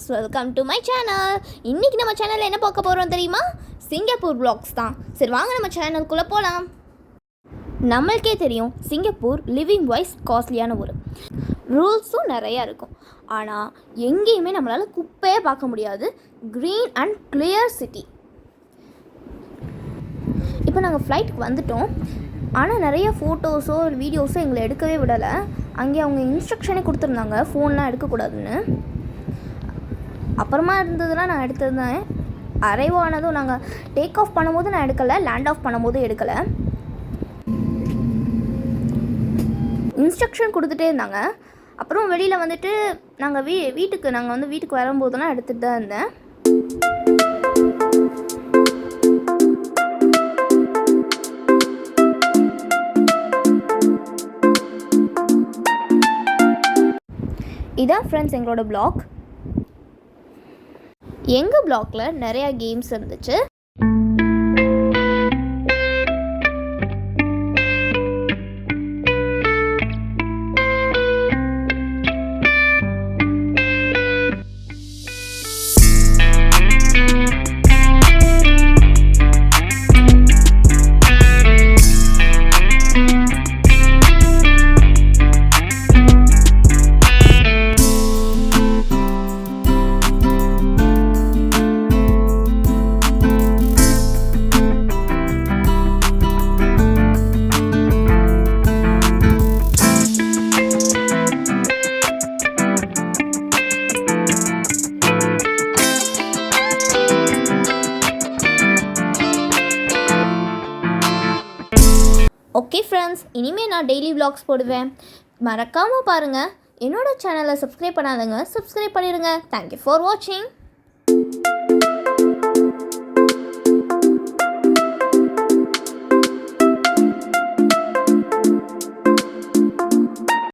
Friends, welcome to my channel. இன்றைக்கி நம்ம சேனலில் என்ன பார்க்க போகிறோம் தெரியுமா? சிங்கப்பூர் vlogs தான். சரி வாங்க நம்ம சேனலுக்குள்ளே போகலாம். நம்மளுக்கே தெரியும் சிங்கப்பூர் லிவிங் வைஸ் காஸ்ட்லியான ஊர். ரூல்ஸும் நிறையா இருக்கும். ஆனால் எங்கேயுமே நம்மளால் குப்பையே பார்க்க முடியாது. Green and clear city. இப்போ நாங்கள் ஃப்ளைட்டுக்கு வந்துட்டோம். ஆனால் நிறைய ஃபோட்டோஸோ வீடியோஸோ எங்களை எடுக்கவே விடலை. அங்கே அவங்க இன்ஸ்ட்ரக்ஷனே கொடுத்துருந்தாங்க ஃபோன்லாம் எடுக்கக்கூடாதுன்னு. அப்புறமா இருந்ததுலாம் நான் எடுத்திருந்தேன். அரைவ் ஆனதும் நாங்கள் டேக் ஆஃப் பண்ணும்போது நான் எடுக்கலை, லேண்ட் ஆஃப் பண்ணும்போது எடுக்கலை. இன்ஸ்ட்ரக்ஷன் கொடுத்துட்டே இருந்தாங்க. அப்புறம் வெளியில் வந்துட்டு நாங்கள் வீட்டுக்கு வரும்போதெல்லாம் எடுத்துகிட்டு தான் இருந்தேன். இதான் ஃப்ரெண்ட்ஸ் எங்களோட பிளாக். எங்கள் பிளாக்கில் நிறையா கேம்ஸ் இருந்துச்சு. ஓகே ஃப்ரெண்ட்ஸ், இனிமேல் நான் டெய்லி vlogs போடுவேன். மறக்காமல் பாருங்கள். என்னோடய சேனலை சப்ஸ்கிரைப் பண்ணாதவங்க சப்ஸ்கிரைப் பண்ணிடுங்க. தேங்க்யூ ஃபார் வாட்சிங்.